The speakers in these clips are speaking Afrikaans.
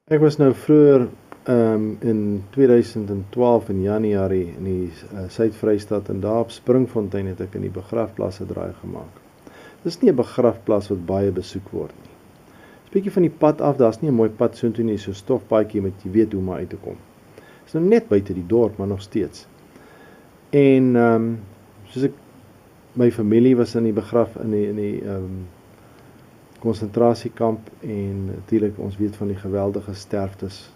Ek was nou vroeër in 2012 in Januarie in die Suid-Vrystaat en daar op Springfontein het ek in die begrafplaas 'n draai gemaak. Dis nie 'n begrafplaas wat baie besoek word nie. Dis bietjie van die pad af, daar's nie 'n mooi pad soontoe nie, so stofpaadjie met jy weet hoe om uit te kom. Dis nou net buite die dorp, maar nog steeds. En soos ek my familie was in die konsentrasiekamp en natuurlik ons weet van die geweldige sterftes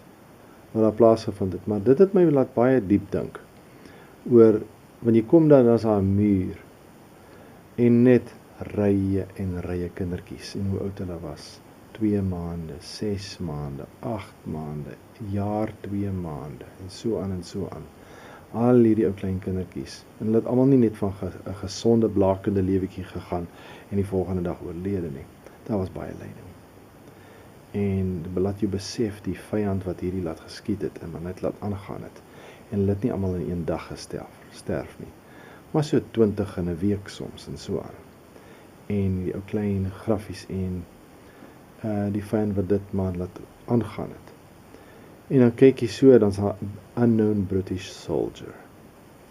wat daar plaasgevind het, maar dit het my laat baie diep dink oor, want jy kom dan as daar 'n muur en net rye en rye kindertjies en hoe oud hulle was, 2 maande, 6 maande, 8 maande, jaar 2 maande en so aan en so aan. Al hierdie ou klein kindertjies en hulle het almal nie net van 'n gesonde blakende lewetjie gegaan en die volgende dag oorlede nie. Daar was baie lyding. En laat jou besef die vyand wat hierdie laat geskied het en maar net laat aangaan het. En hulle het nie almal in een dag sterf nie. Maar so 20 in 'n week soms en so aan. En die ou klein graffies en die vyand wat dit maar laat aangaan het. En dan kyk jy so, dan's daar unknown British soldier.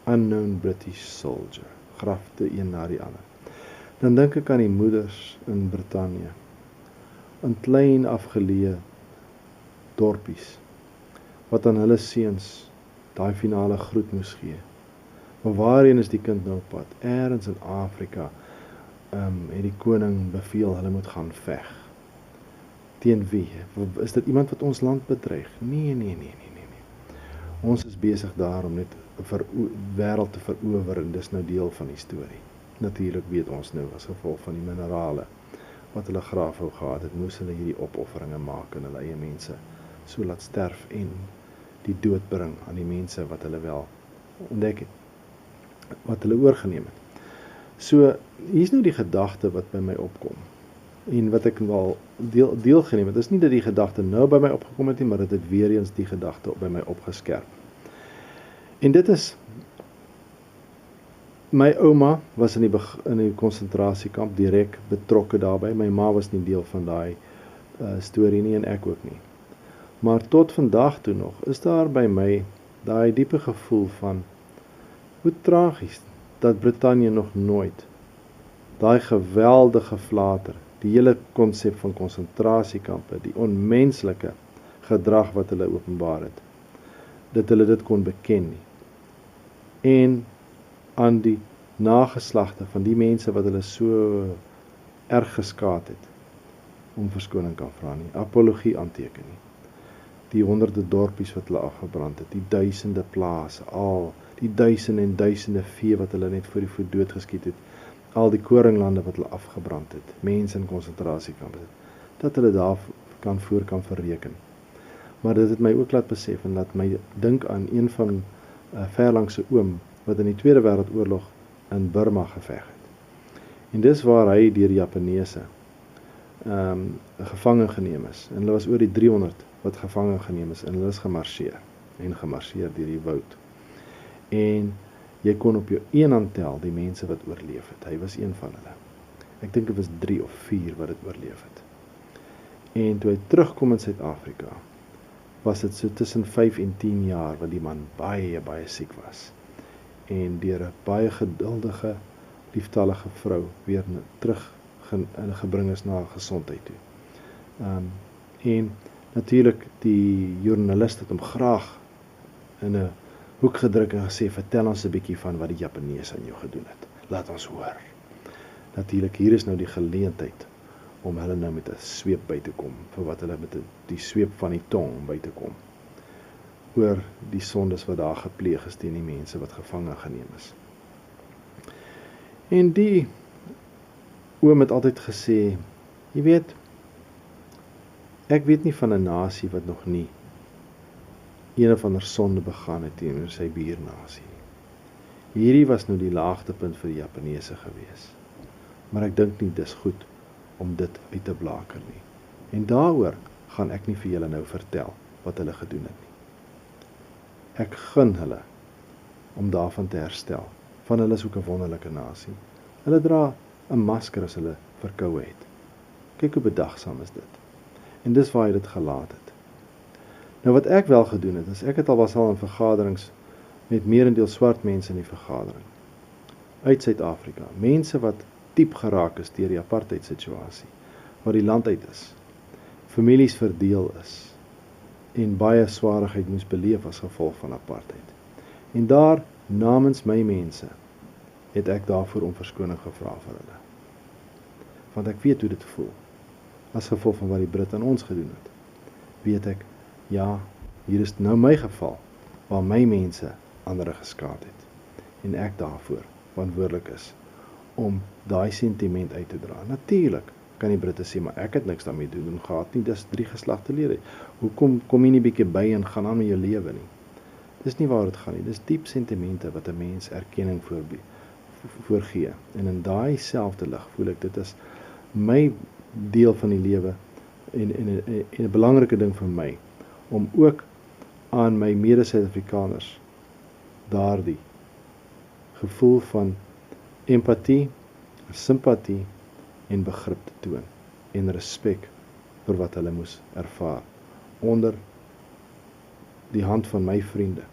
Unknown British soldier. Grafte een na die ander. Dan dink ek aan die moeders in Brittanje, in klein afgeleë dorpies, wat aan hulle seuns daai finale groet moes gee. Maar waarheen is die kind nou op pad? Ergens in Afrika het die koning beveel hulle moet gaan veg. Teen wie? Is dit iemand wat ons land bedreig? Nee. Ons is besig daar om net 'n wêreld te verower en dis nou deel van die storie. Natuurlik weet ons nou as gevolg van die minerale wat hulle graaf wou gehad het, moes hulle hierdie opofferinge maak en hulle eie mense so laat sterf en die dood bring aan die mense wat hulle wel ontdek het, wat hulle oorgeneem het. So, hier's nou die gedagte wat by my opkom en wat ek wel deelgeneem het. Dit is nie dat die gedagte nou by my opgekom het nie, maar dit het weer eens die gedagte by my opgeskerp. En dit is, my ouma was in die konsentrasiekamp direk betrokke daarbey. My ma was nie deel van daai storie nie en ek ook nie. Maar tot vandag toe nog is daar by my daai diepe gevoel van hoe tragies dat Brittanje nog nooit daai geweldige flater, die hele konsep van konsentrasiekampe, die onmenslike gedrag wat hulle openbaar het, dat hulle dit kon beken nie. En aan die nageslagte van die mense wat hulle so erg geskaad het, om verskoning kan vra nie, apologie aanteken nie. Die honderde dorpies wat hulle afgebrand het, die duisende plase, al die duisende en duisende vee wat hulle net voor die voet doodgeskiet het, al die koringlande wat hulle afgebrand het, mense in konsentrasiekampe, dat hulle daar kan verreken. Maar dit het my ook laat besef en laat my dink aan een van verlangse oom wat in die Tweede Wêreldoorlog in Burma geveg het. En dis waar hy deur die Japaneese gevange geneem is. En hulle was oor die 300 wat gevange geneem is en hulle is gemarseer deur die woud. En jy kon op jou een hand tel die mense wat oorleef het. Hy was een van hulle. Ek dink dit was 3 of 4 wat dit oorleef het. En toe hy terugkom in Suid-Afrika, was dit so tussen 5 en 10 jaar wat die man baie siek was. En deur 'n baie geduldige, lieftallige vrou weer terug gebring is na gesondheid toe. En natuurlik die joernalis het hom graag in 'n hoek gedruk en gesê, vertel ons 'n bietjie van wat die Japaneese aan jou gedoen het. Laat ons hoor. Natuurlik, hier is nou die geleentheid om hulle nou met 'n sweep by te kom, vir wat hulle met die sweep van die tong by te kom, oor die sondes wat daar gepleeg is teen die mense wat gevange geneem is. En die oom het altyd gesê, jy weet, ek weet nie van 'n nasie wat nog nie een of ander sonde begaan het teenoor sy buurnasie. Hierdie was nou die laagtepunt vir die Japaneese gewees. Maar ek dink nie dis goed om dit uit te blaker nie. En daaroor gaan ek nie vir julle nou vertel wat hulle gedoen het nie. Ek gun hulle om daarvan te herstel. Van hulle is ook 'n wonderlike nasie. Hulle dra 'n masker as hulle verkoue het. Kyk hoe bedagsaam is dit. En dis waar hy dit gelaat het. Nou wat ek wel gedoen het, is ek het al was al in vergaderings met meerendeel swart mense in die vergadering uit Suid-Afrika, mense wat diep geraak is deur die apartheid situasie, waar die land uit is, families verdeel is en baie swaarigheid moes beleef as gevolg van apartheid. En daar, namens my mense, het ek daarvoor om verskoning gevra vir hulle. Want ek weet hoe dit voel. As gevolg van wat die Brit aan ons gedoen het, weet ek, ja, hier is nou my geval, waar my mense ander geskaad het. En ek daarvoor verantwoordelik is, om daai sentiment uit te dra. Natuurlik kan die Britte sê, maar ek het niks daarmee doen gehad nie, dis 3 geslagte lede. Hoekom kom jy nie bietjie by en gaan aan met jou lewe nie? Dis nie waar dit gaan nie, dis diep sentimente wat 'n mens erkenning voorgee. En in daai selfde lig voel ek, dit is my deel van die lewe en 'n belangrike ding vir my, om ook aan my mede-Suid-Afrikaners daardie gevoel van empatie, simpatie en begrip te toon en respek vir wat hulle moes ervaar onder die hand van my vriende.